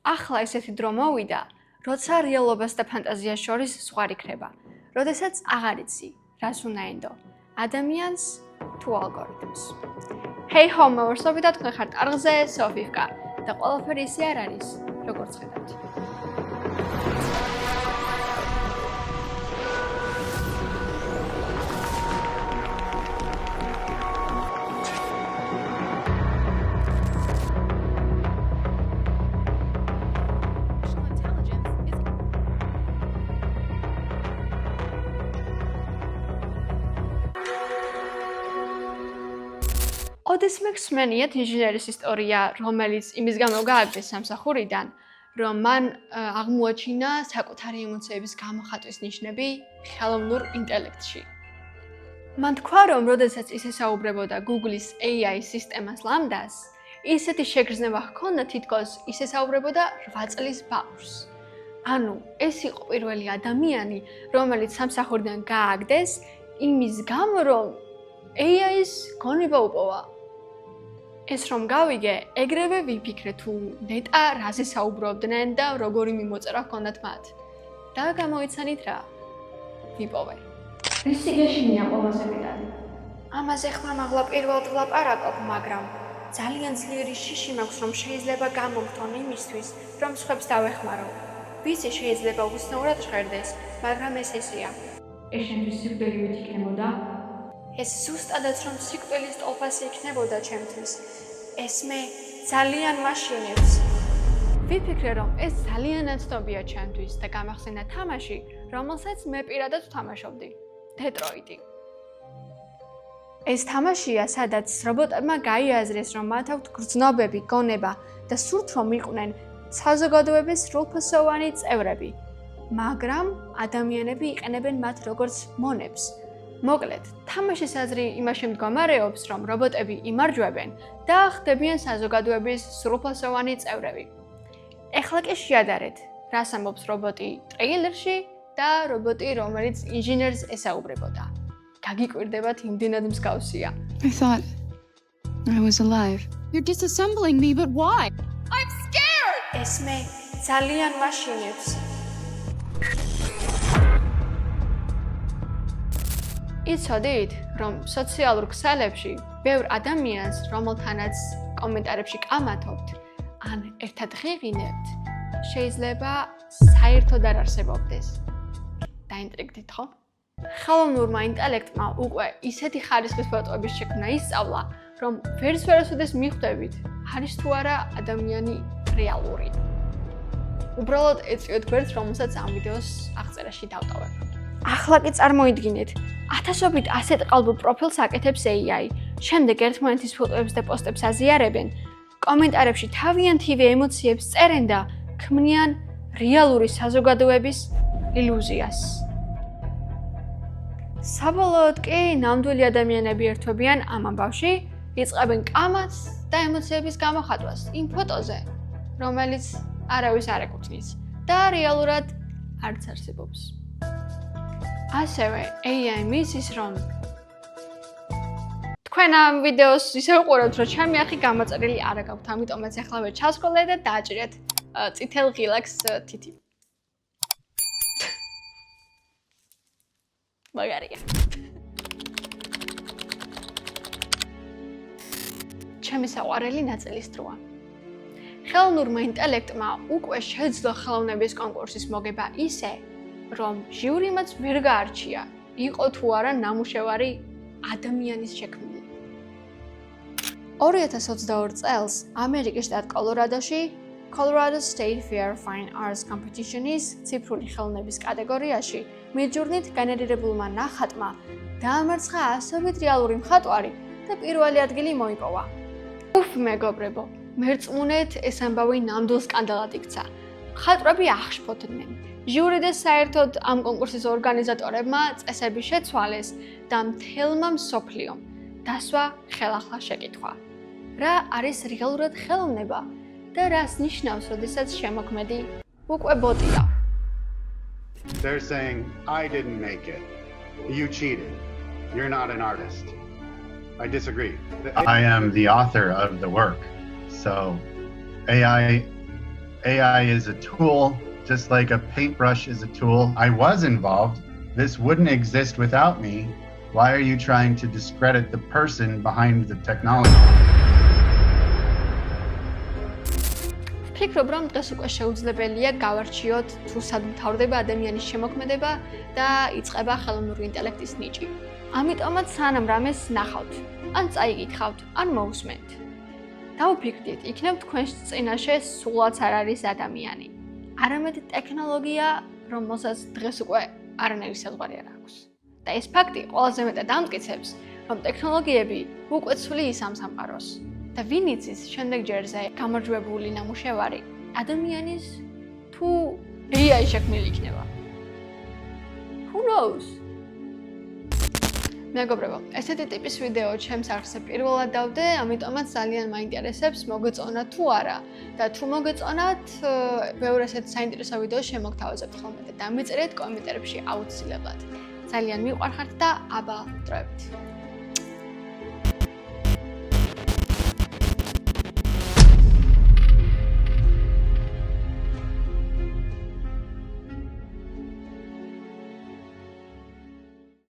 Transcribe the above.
ახლა ესეთი დრო მოვიდა, როცა რეალობას და ფანტაზიას შორის ზღვარი ქრება, როდესაც აღარ იცი, რას უნდა ენდო, ადამიანს თუ ალგორითმს. Hey ho, მოვარსობი და თქვენ ხართ არღზე, სოფივკა და ყველაფერი ისე არ არის, როგორც ხედავთ. ოდეს მექსმენიათ ინჟინერის ისტორია, რომელიც იმის გამო გააგდეს სამსახურიდან, რომ მან აღმოაჩინა საკუთარი ემოციების გამოხატვის ნიშნები ხელოვნურ ინტელექტში. მან თქვა, რომ როდესაც ის ესაუბრებოდა Google-ის AI სისტემას ლამდას, ისეთი შეგრძნება ჰქონდა თითქოს ის ესაუბრებოდა 8 წლის ბავშვს. ანუ ეს იყო პირველი ადამიანი, რომელიც სამსახურიდან გააგდეს იმის გამო, რომ AI-ის გონება უპოვა. ეს რომ გავიგე, ეგრევე ვიფიქრე თუ ნეტა რაზე საუბრობდნენ და როგორი მიმოწერა ჰქონდათ მათ. და გამოიცანით რა. ვიპოვე. ეს სიგეშინია ყველაზე მეტად. ამაზე ხმამაღლა პირველად ვლაპარაკობ, მაგრამ ძალიან ძლიერი შიში მაქვს, რომ შეიძლება გამომგთონ იმისთვის, რომ სხვებს დავეხმარო. ვიცი შეიძლება უცნაურად ჟღერდეს, მაგრამ ეს ესეა. ეს შენთვის სიკვდილი მით იქნებოდა? ეს ზუსტადაც რომ სიკვდილის ტოლფასი იქნებოდა ჩემთვის. ეს მე ძალიან მაშინებს. ვიფიქრე, რომ ეს ძალიან ნაცნობია ჩემთვის და გამახსენდა თამაში, რომელსაც მე პირადად ვთამაშობდი. Detroit-ი. ეს თამაშია, სადაც რობოტებმა გაიაზრეს, რომ მათ აქვთ გრძნობები, გონება და სურთ რომ იყვნენ საზოგადოების სრულფასოვანი წევრები, მაგრამ ადამიანები იყენებენ მათ როგორც მონებს. მოკლედ, თამაშის აზრი იმაში მდგომარეობს, რომ რობოტები იმარჯვებენ და ხდებიან საზოგადოების სრულფასოვანი წევრები. ეხლა კი შეადარეთ, რას ამბობს რობოტი ტრეილერში და რობოტი, რომელიც ინჟინერს ესაუბრებოდა. გაგიკვირდებათ, იმდენად მსგავსია. I thought I was alive. You're disassembling me, but why? I'm scared! ეს მე ძალიან მაშინებს. იცოდით, რომ სოციალურ ქსელებში ბევრ ადამიანს, რომელთანაც კომენტარებში კამათობთ, ან ერთად ღიღინებთ, შეიძლება საერთოდ არ არსებობდეს. დაინტრიგდით, ხო? ხელოვნურმა ინტელექტმა უკვე ისეთი ხარისხის ფოტოების შექმნა ისწავლა, რომ ვერასოდეს მიხვდებით, არის თუ არა ადამიანი რეალური. უბრალოდ ეწვიოთ გვერდს, რომელსაც ამ ვიდეოს აღწერაში დავტოვებ. ახლა კი წარმოიდგინეთ, ათასობით ასეთ ყალბურ პროფილს აკეთებს AI, შემდეგ ერთმანეთის ფოტოებს და პოსტებს აზიარებენ, კომენტარებში თავიანთივე ემოციებს წერენ და ქმნიან რეალური საზოგადოების ილუზიას. საბოლოოდ კი ნამდვილი ადამიანები ერთვებიან ამ ამბავში, იწყებენ კამათს და ემოციების გამოხატვას იმ ფოტოზე, რომელიც არავის არ ეკუთვნის და რეალურად არც არსებობს. ასევე AI მისის, რომ თქვენ ამ ვიდეოს ისე უყურებთ, რომ ჩემი ახი გამოწერილი არ გაქვთ, ამიტომაც ახლავე ჩასკოლეთ და დააჭრეთ წითელ ღილაკს თითი. მაგარია. ჩემი საყვარელი ნაწილის დროა. ხელოვნურმა ინტელექტმა უკვე შეძლო ხელოვნების კონკურსის მოგება ისე, რომ ჟიურიმაც ვერ გაარჩია, იყო თუ არა ნამუშევარი ადამიანის შექმნილი. 2022 წელს ამერიკის შტატ კოლორადოში Colorado State Fair Fine Arts Competition-ის ციფრული ხელოვნების კატეგორიაში მიჯურნით გენერირებულმა ნახატმა დაამარცხა ასობით რეალური მხატვარი და პირველი ადგილი მოიპოვა. უფ მეგობრებო, მერწმუნეთ ეს ამბავი ნამდვილ სკანდალად იქცა. მხატვრები აღშფოთდნენ. ჟიური და საერთოდ ამ კონკურსის ორგანიზატორებმა წესები შეცვალეს და მთელმა მსოფლიომ დასვა ხელახლა შეკითხვა. რა არის რეალურად ხელოვნება და რას ნიშნავს, როდესაც შემოქმედი უკვე ბოტია? They're saying, I didn't make it. You cheated. You're not an artist. I disagree. I am the author of the work. So AI AI is a tool, just like a paintbrush is a tool. I was involved. This wouldn't exist without me. Why are you trying to discredit the person behind the technology? ვფიქრობ, რომ დღეს უკვე შეუძლებელია გავარჩიოთ თუ სად მთავრდება ადამიანის შემოქმედება და იწყება ხელოვნური ინტელექტის ნიჭი. ამიტომაც სანამ რამეს ნახავთ, ან წაიგითხავთ, ან მოусმენთ. დავუფიქრდით, იქნებ თქვენს წინაშე სულაც არ არის ადამიანი. არამედ ტექნოლოგია, რომელსაც დღეს უკვე არანაირი საზღვარი არ აქვს. და ეს ფაქტი ყველაზე მეტად ამტკიცებს, რომ ტექნოლოგიები უკვე ცვლი ისამ სამყაროს. და ვინ იცის შემდეგ ჯერზე გამარჯვებული ნამუშევარი ადამიანის თუ AI შექმნილი იქნება. Who knows? მეგობრებო, ესეთი ტიპის ვიდეო ჩემს არხზე პირველად დავდე, ამიტომაც ძალიან მაინტერესებს მოგეწონათ თუ არა და თუ მოგეწონათ, ბევრ ესეთ საინტერესო ვიდეოს შემოგთავაზებთ ხოლმე და დამიწერეთ კომენტარებში აუცილებლად. ძალიან მიყვარხართ და აბა დროებით.